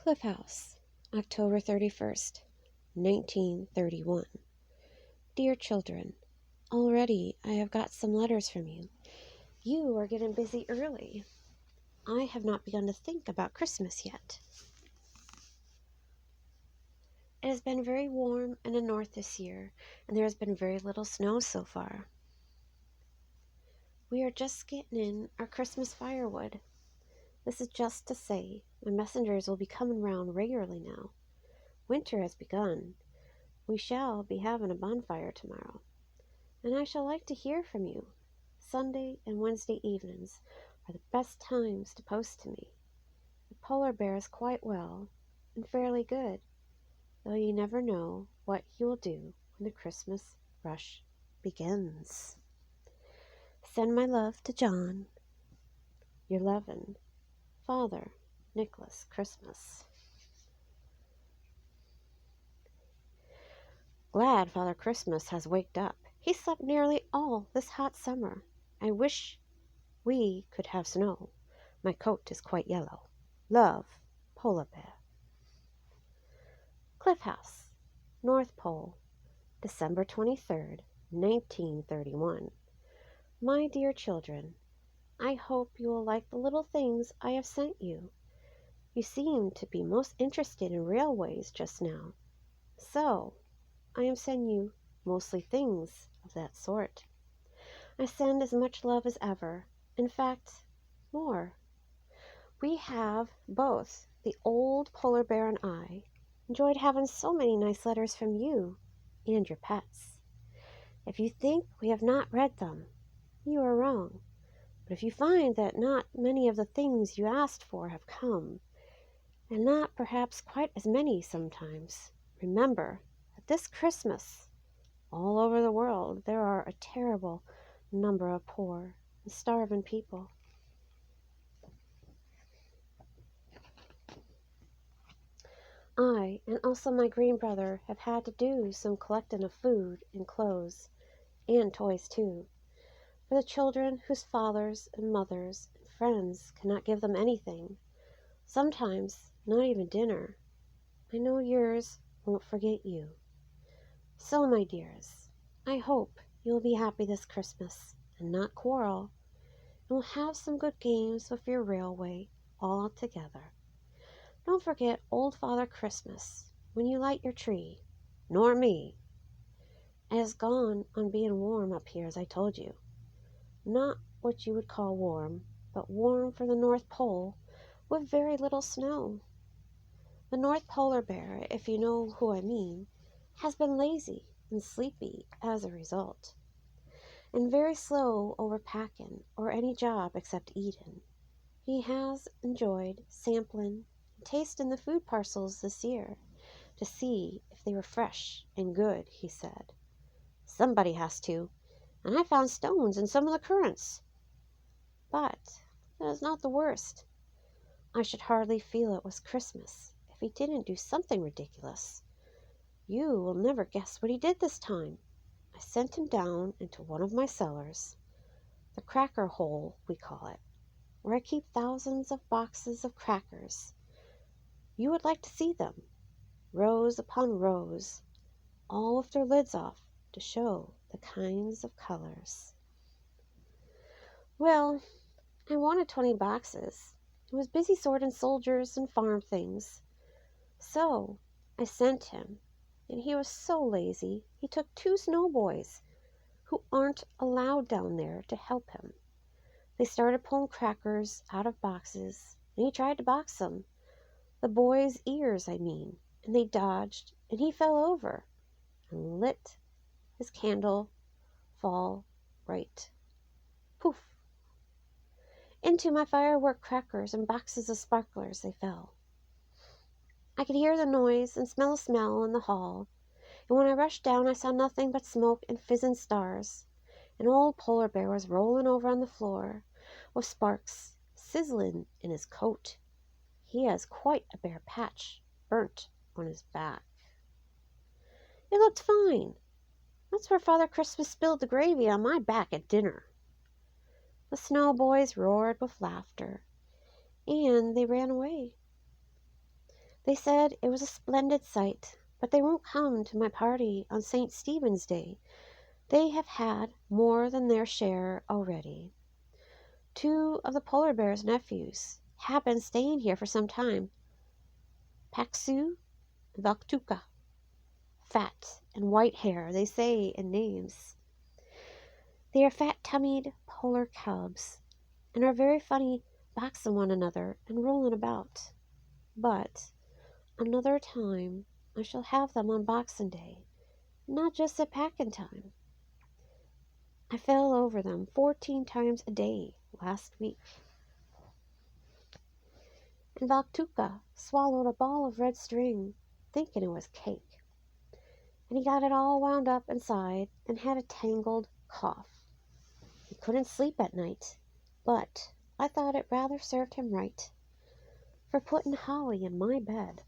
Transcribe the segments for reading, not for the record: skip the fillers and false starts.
Cliff House, October 31st, 1931. Dear children, already I have got some letters from you. You are getting busy early. I have not begun to think about Christmas yet. It has been very warm in the north this year, and there has been very little snow so far. We are just getting in our Christmas firewood. This is just to say, my messengers will be coming round regularly now. Winter has begun. We shall be having a bonfire tomorrow, and I shall like to hear from you. Sunday and Wednesday evenings are the best times to post to me. The polar bear is quite well and fairly good, though you never know what he will do when the Christmas rush begins. Send my love to John. Your lovin', Father Nicholas Christmas. Glad Father Christmas has waked up. He slept nearly all this hot summer. I wish we could have snow. My coat is quite yellow. Love, Polar Bear. Cliff House, North Pole, December 23rd, 1931. My dear children, I hope you will like the little things I have sent you. You seem to be most interested in railways just now. So, I am sending you mostly things of that sort. I send as much love as ever, in fact, more. We have both, the old polar bear and I, enjoyed having so many nice letters from you and your pets. If you think we have not read them, you are wrong. But if you find that not many of the things you asked for have come, and not perhaps quite as many sometimes, remember that this Christmas, all over the world, there are a terrible number of poor and starving people. I and also my green brother have had to do some collecting of food and clothes, and toys too, for the children whose fathers and mothers and friends cannot give them anything, sometimes not even dinner. I know yours won't forget you. So, my dears, I hope you will be happy this Christmas and not quarrel, and will have some good games with your railway all together. Don't forget old Father Christmas when you light your tree, nor me. It has gone on being warm up here, as I told you. Not what you would call warm, but warm for the North Pole, with very little snow. The North Polar Bear, if you know who I mean, has been lazy and sleepy as a result, and very slow over packing or any job except eating. He has enjoyed sampling and tasting the food parcels this year to see if they were fresh and good, he said. Somebody has to, and I found stones in some of the currants. But that is not the worst. I should hardly feel it was Christmas if he didn't do something ridiculous. You will never guess what he did this time. I sent him down into one of my cellars, the cracker hole we call it, where I keep thousands of boxes of crackers. You would like to see them, rows upon rows, all with their lids off to show the kinds of colors. Well, I wanted 20 boxes. I was busy sorting soldiers and farm things. So I sent him, and he was so lazy he took 2 snowboys who aren't allowed down there to help him. They started pulling crackers out of boxes, and he tried to box them. The boys' ears, I mean, and they dodged, and he fell over and lit his candle fall right. Poof! Into my firework crackers and boxes of sparklers they fell. I could hear the noise and smell the smell in the hall, and when I rushed down I saw nothing but smoke and fizzing stars. An old polar bear was rolling over on the floor, with sparks sizzling in his coat. He has quite a bare patch burnt on his back. It looked fine. That's where Father Christmas spilled the gravy on my back at dinner. The snow boys roared with laughter, and they ran away. They said it was a splendid sight, but they won't come to my party on St. Stephen's Day. They have had more than their share already. 2 of the polar bear's nephews have been staying here for some time. Paxu and Vaktuka. Fat and white hair, they say in names. They are fat-tummied polar cubs, and are very funny boxing one another and rolling about. But another time I shall have them on Boxing Day, not just at packing time. I fell over them 14 times a day last week. And Vaktuka swallowed a ball of red string, thinking it was cake. And he got it all wound up inside and had a tangled cough. He couldn't sleep at night, but I thought it rather served him right for putting holly in my bed.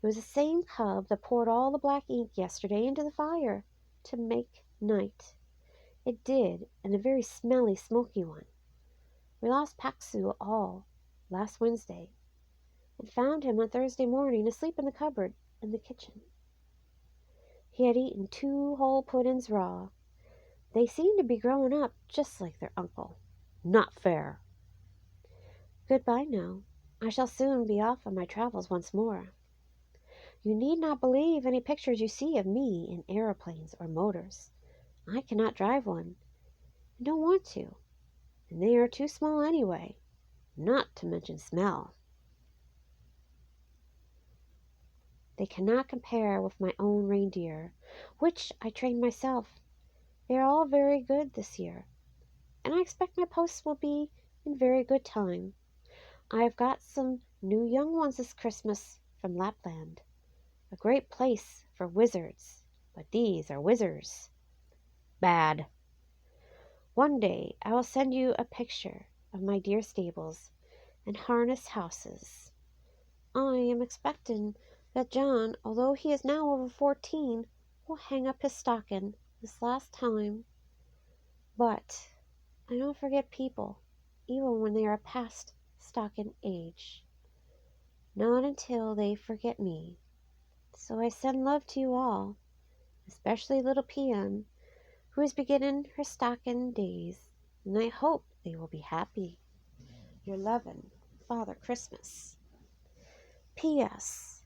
It was the same cub that poured all the black ink yesterday into the fire to make night. It did, and a very smelly, smoky one. We lost Paxu all last Wednesday, and found him on Thursday morning asleep in the cupboard in the kitchen. He had eaten 2 whole puddings raw. They seem to be growing up just like their uncle. Not fair. Goodbye now. I shall soon be off on my travels once more. You need not believe any pictures you see of me in aeroplanes or motors. I cannot drive one, and don't want to, and they are too small anyway, not to mention smell. They cannot compare with my own reindeer, which I trained myself. They are all very good this year, and I expect my posts will be in very good time. I have got some new young ones this Christmas from Lapland, a great place for wizards, but these are whizzers. Bad. One day I will send you a picture of my dear stables and harness houses. I am expecting that John, although he is now over 14, will hang up his stocking this last time. But I don't forget people, even when they are past stocking age. Not until they forget me. So I send love to you all, especially little Pian, who is beginning her stocking days, and I hope they will be happy. Your loving Father Christmas. P.S.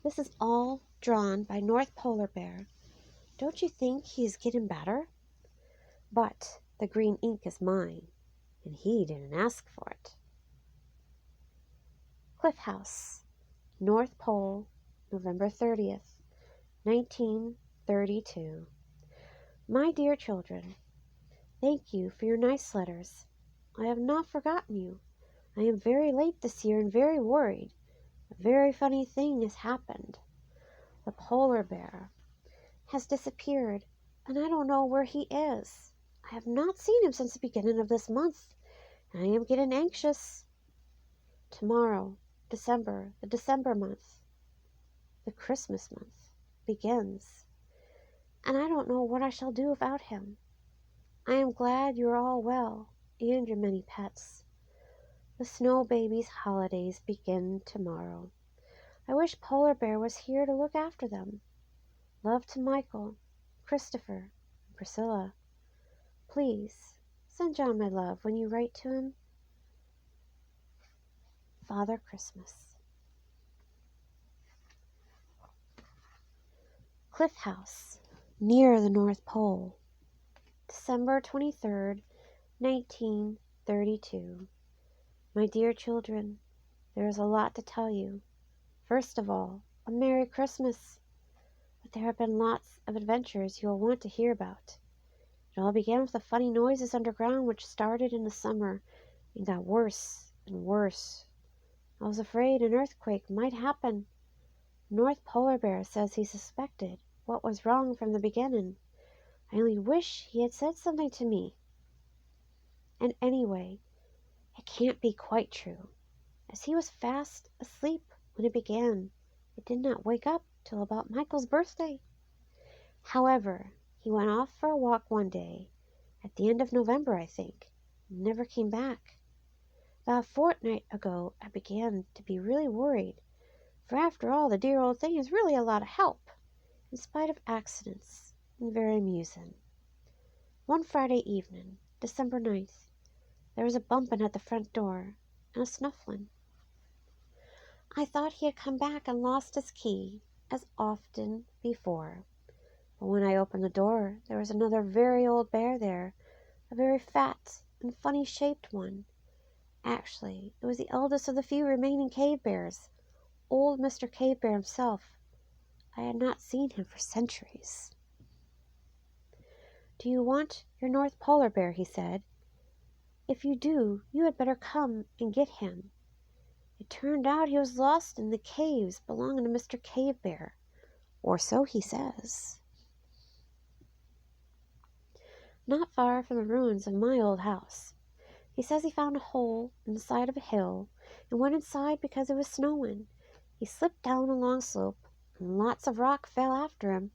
This is all drawn by North Polar Bear. Don't you think he is getting better? But the green ink is mine, and he didn't ask for it. Cliff House, North Pole, November 30th, 1932. My dear children, thank you for your nice letters. I have not forgotten you. I am very late this year and very worried. A very funny thing has happened. The polar bear has disappeared, and I don't know where he is. I have not seen him since the beginning of this month, and I am getting anxious. Tomorrow, the December month, the Christmas month, begins, and I don't know what I shall do without him. I am glad you are all well, and your many pets. The snow babies' holidays begin tomorrow. I wish Polar Bear was here to look after them. Love to Michael, Christopher, and Priscilla. Please send John my love when you write to him. Father Christmas. Cliff House, near the North Pole, December 23rd, 1932. My dear children, there is a lot to tell you. First of all, a Merry Christmas. But there have been lots of adventures you will want to hear about. It all began with the funny noises underground which started in the summer and got worse and worse. I was afraid an earthquake might happen. North Polar Bear says he suspected what was wrong from the beginning. I only wish he had said something to me. And anyway, it can't be quite true, as he was fast asleep when it began. It did not wake up till about Michael's birthday. However, he went off for a walk one day, at the end of November, I think, and never came back. About a fortnight ago, I began to be really worried, For after all, the dear old thing is really a lot of help, in spite of accidents, and very amusing. One Friday evening, December 9th, there was a bumping at the front door, and a snuffling. I thought he had come back and lost his key, as often before. But when I opened the door, there was another very old bear there, a very fat and funny-shaped one. Actually, it was the eldest of the few remaining cave bears, old Mr. Cave Bear himself. I had not seen him for centuries. "Do you want your North Polar Bear?" he said. "If you do, you had better come and get him. It turned out he was lost in the caves belonging to Mr. Cave Bear, or so he says." Not far from the ruins of my old house. He says he found a hole in the side of a hill and went inside because it was snowing. He slipped down a long slope, and lots of rock fell after him,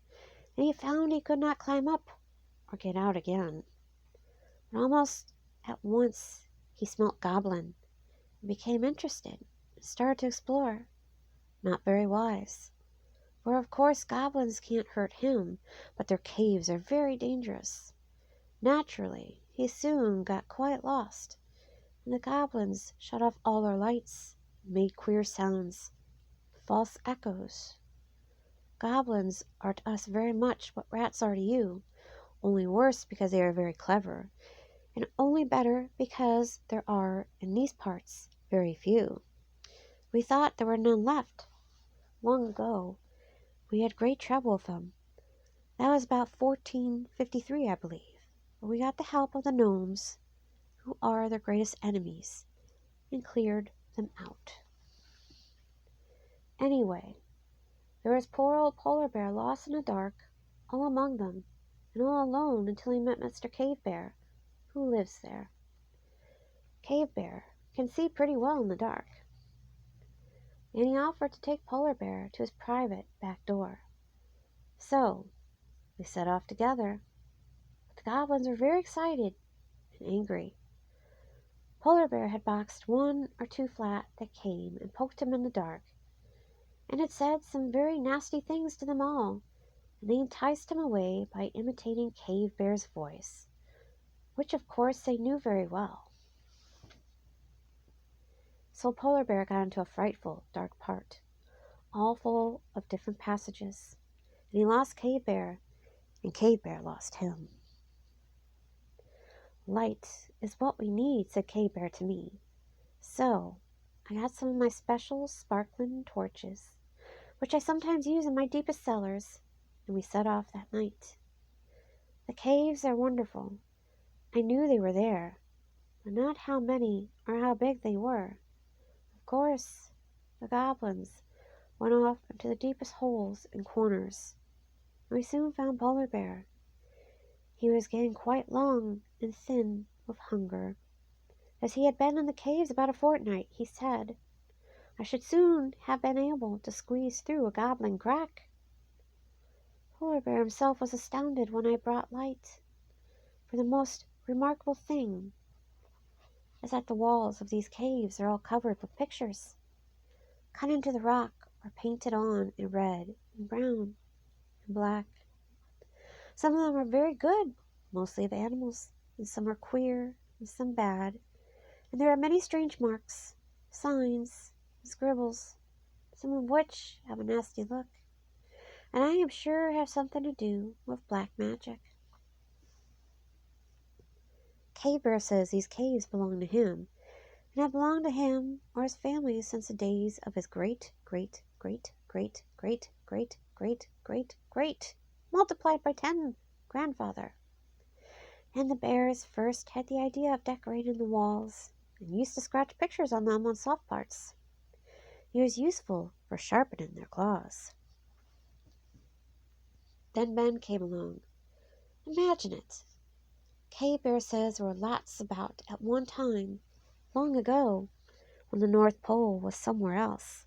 and he found he could not climb up or get out again. But almost at once he smelt goblin and became interested and started to explore. Not very wise, for of course goblins can't hurt him, but their caves are very dangerous. Naturally, he soon got quite lost, and the goblins shut off all our lights and made queer sounds, false echoes. Goblins are to us very much what rats are to you, only worse because they are very clever, and only better because there are, in these parts, very few. We thought there were none left. Long ago, we had great trouble with them. That was about 1453, I believe. But we got the help of the gnomes, who are their greatest enemies, and cleared them out. Anyway, there was poor old Polar Bear lost in the dark, all among them, and all alone until he met Mr. Cave Bear, who lives there. Cave Bear can see pretty well in the dark, and he offered to take Polar Bear to his private back door. So we set off together, but the goblins were very excited and angry. Polar Bear had boxed one or two flat that came and poked him in the dark, and had said some very nasty things to them all, and they enticed him away by imitating Cave Bear's voice, which of course they knew very well. So Polar Bear got into a frightful dark part, all full of different passages, and he lost Cave Bear, and Cave Bear lost him. "Light is what we need," said Cave Bear to me. So I got some of my special sparkling torches, which I sometimes use in my deepest cellars, and we set off that night. The caves are wonderful. I knew they were there, but not how many or how big they were. Of course, the goblins went off into the deepest holes and corners, and we soon found Polar Bear. He was getting quite long and thin with hunger, as he had been in the caves about a fortnight. He said I should soon have been able to squeeze through a goblin crack. Polar Bear himself was astounded when I brought light, for the most remarkable thing is that the walls of these caves are all covered with pictures, cut into the rock or painted on in red and brown and black. Some of them are very good, mostly of animals, and some are queer and some bad, and there are many strange marks, signs, and scribbles, some of which have a nasty look, and I am sure have something to do with black magic. Cave Bear says these caves belong to him, and have belonged to him or his family since the days of his great, great, great, great, great, great, great, great, great, multiplied by 10 grandfather. And the bears first had the idea of decorating the walls, and used to scratch pictures on them on soft parts. It was useful for sharpening their claws. Then men came along. Imagine it! Cave Bear says there were lots about at one time, long ago, when the North Pole was somewhere else.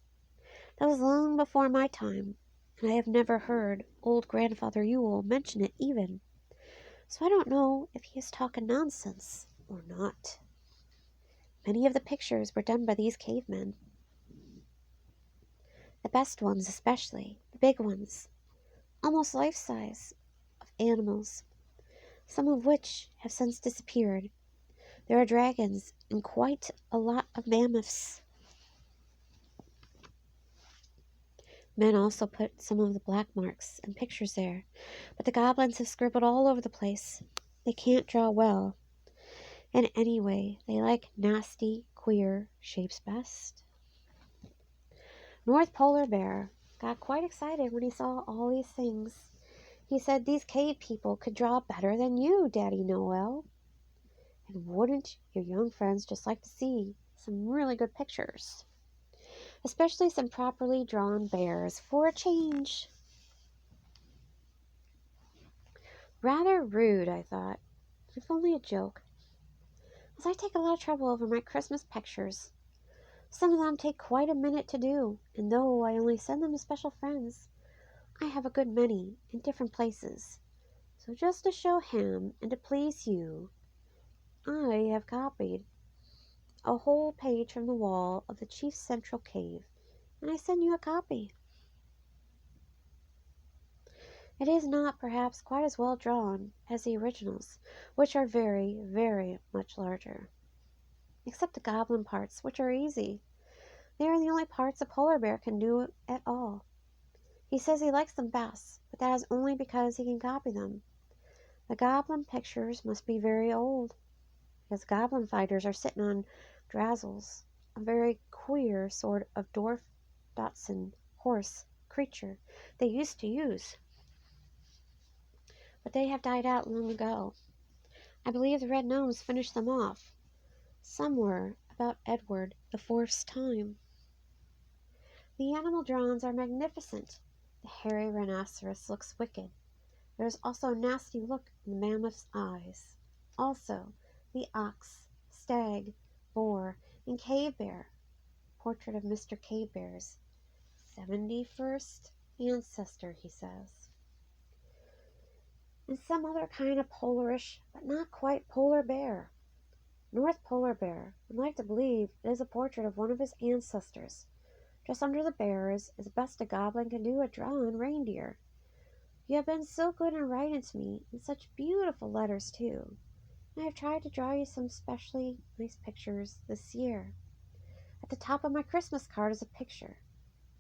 That was long before my time, and I have never heard old Grandfather Yule mention it even, so I don't know if he is talking nonsense or not. Many of the pictures were done by these cavemen. The best ones especially, the big ones, almost life-size, of animals, some of which have since disappeared. There are dragons and quite a lot of mammoths. Men also put some of the black marks and pictures there, but the goblins have scribbled all over the place. They can't draw well, and anyway, they like nasty, queer shapes best. North Polar Bear got quite excited when he saw all these things. He said these cave people could draw better than you, Daddy Noel. And wouldn't your young friends just like to see some really good pictures? Especially some properly drawn bears for a change. Rather rude, I thought. If only a joke. As I take a lot of trouble over my Christmas pictures. Some of them take quite a minute to do, and though I only send them to special friends, I have a good many in different places. So just to show him and to please you, I have copied a whole page from the wall of the chief's central cave, and I send you a copy. It is not perhaps quite as well drawn as the originals, which are very, very much larger. Except the goblin parts, which are easy. They are the only parts a polar bear can do at all. He says he likes them best, but that is only because he can copy them. The goblin pictures must be very old, because goblin fighters are sitting on Drazzles, a very queer sort of dwarf Dotson horse creature they used to use. But they have died out long ago. I believe the red gnomes finished them off, somewhere about Edward the Fourth's time. The animal drawings are magnificent. The hairy rhinoceros looks wicked. There is also a nasty look in the mammoth's eyes. Also, the ox, stag, boar, and cave bear. Portrait of Mr. Cave Bear's 71st ancestor, he says. And some other kind of polarish, but not quite polar bear. North Polar Bear would like to believe it is a portrait of one of his ancestors. Just under the bears is best a goblin can do at drawing reindeer. You have been so good in writing to me, and such beautiful letters too. I have tried to draw you some specially nice pictures this year. At the top of my Christmas card is a picture,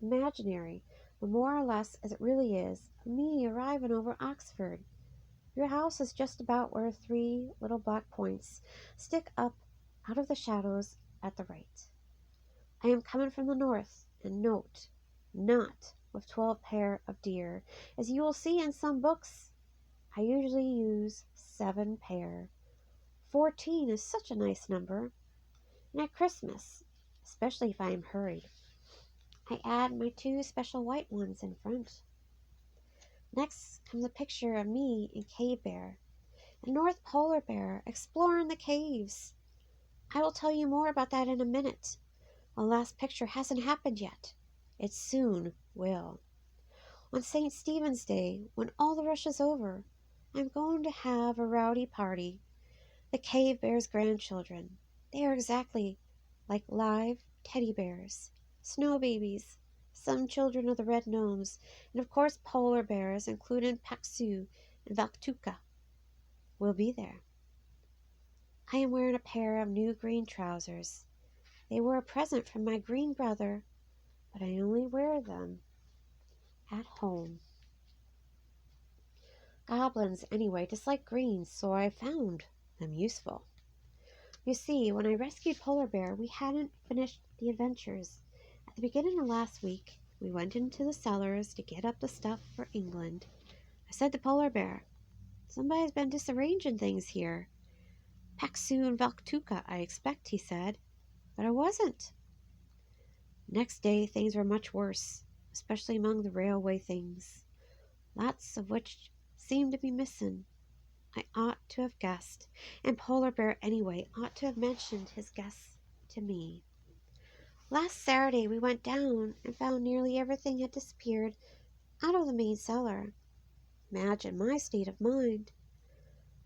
imaginary, but more or less as it really is, of me arriving over Oxford. Your house is just about where 3 little black points stick up out of the shadows at the right. I am coming from the north, and note, not with 12 pair of deer, as you will see in some books. I usually use 7 pair. 14 is such a nice number. And at Christmas, especially if I am hurried, I add my 2 special white ones in front. Next comes a picture of me and Cave Bear, and North Polar Bear exploring the caves. I will tell you more about that in a minute. The last picture hasn't happened yet. It soon will. On St. Stephen's Day, when all the rush is over, I'm going to have a rowdy party. The Cave Bear's grandchildren. They are exactly like live teddy bears, snow babies, some children of the red gnomes, and of course polar bears, including Paxu and Valtuka, will be there. I am wearing a pair of new green trousers. They were a present from my green brother, but I only wear them at home. Goblins, anyway, dislike greens, so I found them useful. You see, when I rescued Polar Bear, we hadn't finished the adventures. At the beginning of last week, we went into the cellars to get up the stuff for England. I said to Polar Bear, "Somebody's been disarranging things here. Paxu and Valtuka, I expect," he said. But I wasn't. Next day, things were much worse, especially among the railway things, lots of which seemed to be missing. I ought to have guessed, and Polar Bear anyway ought to have mentioned his guess to me. Last Saturday we went down and found nearly everything had disappeared out of the main cellar. Imagine my state of mind.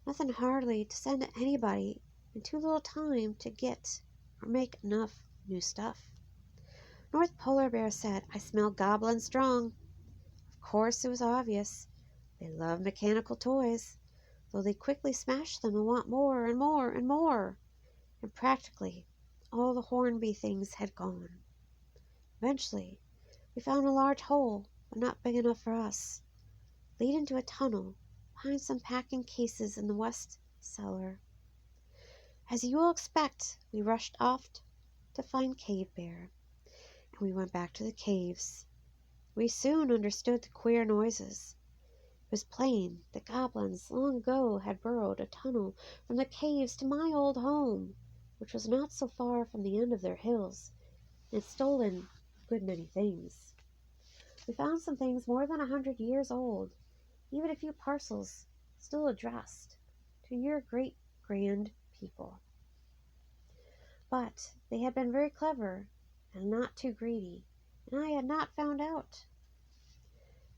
Nothing hardly to send to anybody, and too little time to get or make enough new stuff. North Polar Bear said, "I smell goblin strong." Of course it was obvious. They love mechanical toys, though they quickly smash them and want more and more and more. And practically all the Hornby things had gone. Eventually, we found a large hole, but not big enough for us, leading to a tunnel behind some packing cases in the west cellar. As you will expect, we rushed off to find Cave Bear, and we went back to the caves. We soon understood the queer noises. It was plain that goblins long ago had burrowed a tunnel from the caves to my old home, which was not so far from the end of their hills, and had stolen a good many things. We found some things more than 100 years old, even a few parcels still addressed to your great-grand people. But they had been very clever and not too greedy, and I had not found out.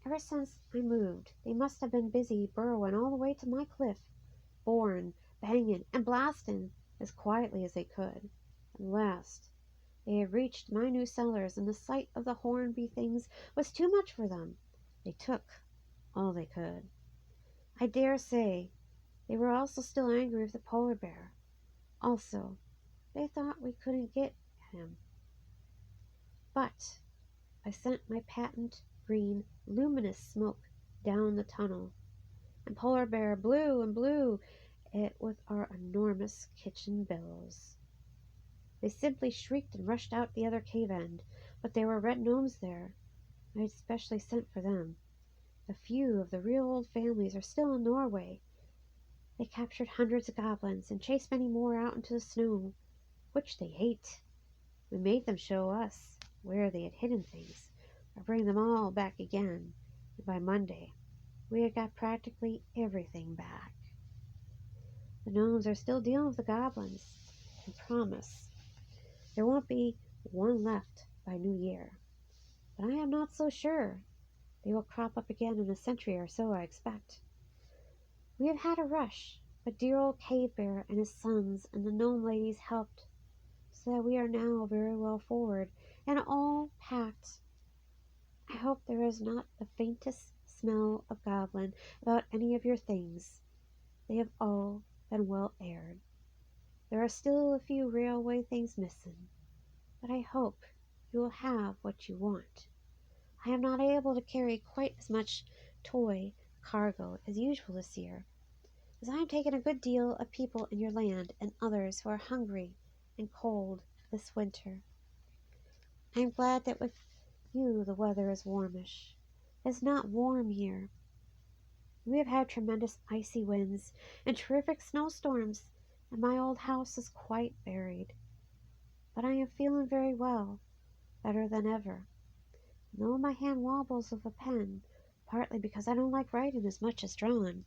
Ever since I moved, they must have been busy burrowing all the way to my cliff, boring, banging, and blasting as quietly as they could. At last, they had reached my new cellars, and the sight of the Hornby things was too much for them. They took all they could. I dare say they were also still angry with the polar bear. Also, they thought we couldn't get at him. But I sent my patent green, luminous smoke down the tunnel, and Polar Bear blew and blew it with our enormous kitchen bellows. They simply shrieked and rushed out the other cave end, but there were red gnomes there. I had specially sent for them. A few of the real old families are still in Norway. They captured hundreds of goblins and chased many more out into the snow, which they hate. We made them show us where they had hidden things, or bring them all back again, and by Monday we had got practically everything back. The gnomes are still dealing with the goblins, and promise there won't be one left by New Year. But I am not so sure. They will crop up again in a century or so, I expect. We have had a rush, but dear old Cave Bear and his sons and the gnome ladies helped, so that we are now very well forward, and all packed. I hope there is not the faintest smell of goblin about any of your things. They have all been well aired. There are still a few railway things missing, but I hope you will have what you want. I am not able to carry quite as much toy cargo as usual this year, as I am taking a good deal of people in your land and others who are hungry and cold this winter. I am glad that with you the weather is warmish. It is not warm here. We have had tremendous icy winds and terrific snowstorms, and my old house is quite buried. But I am feeling very well, better than ever. And though my hand wobbles with a pen, partly because I don't like writing as much as drawing,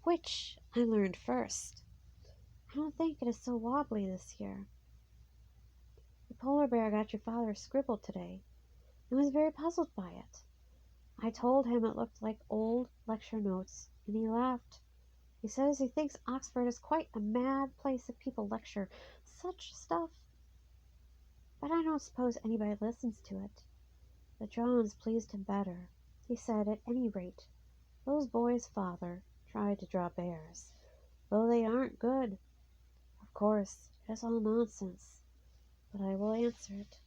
which I learned first, I don't think it is so wobbly this year. The polar bear got your father's scribble today, and was very puzzled by it. I told him it looked like old lecture notes, and he laughed. He says he thinks Oxford is quite a mad place if people lecture such stuff. But I don't suppose anybody listens to it. The drawings pleased him better. He said, at any rate, those boys' father tried to draw bears, though they aren't good. Of course, it is all nonsense, but I will answer it.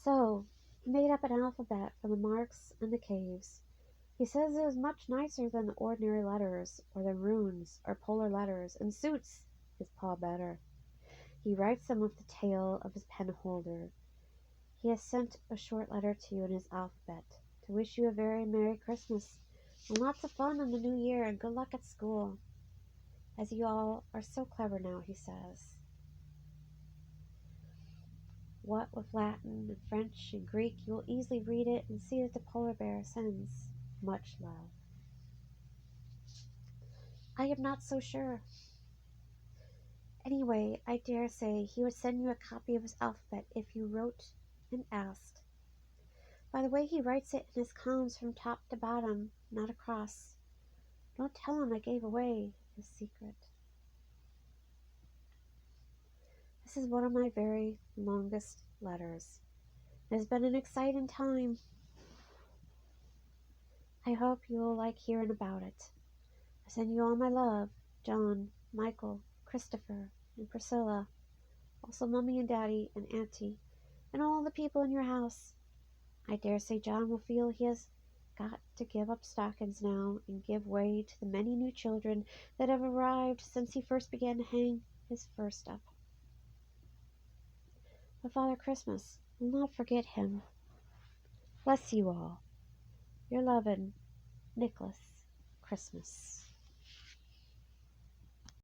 So, he made up an alphabet for the marks and the caves. He says it is much nicer than the ordinary letters, or than runes, or polar letters, and suits his paw better. He writes them with the tail of his pen holder. He has sent a short letter to you in his alphabet, to wish you a very Merry Christmas, and lots of fun in the new year, and good luck at school, as you all are so clever now, he says. What with Latin and French and Greek, you will easily read it and see that the polar bear sends much love. I am not so sure. Anyway, I dare say he would send you a copy of his alphabet if you wrote and asked. By the way he writes it in his columns from top to bottom, not across. Don't tell him I gave away his secret. The This is one of my very longest letters. It has been an exciting time. I hope you will like hearing about it. I send you all my love, John, Michael, Christopher, and Priscilla. Also Mummy and Daddy and Auntie, and all the people in your house. I dare say John will feel he has got to give up stockings now and give way to the many new children that have arrived since he first began to hang his first up. But Father Christmas will not forget him. Bless you all. Your loving Nicholas Christmas.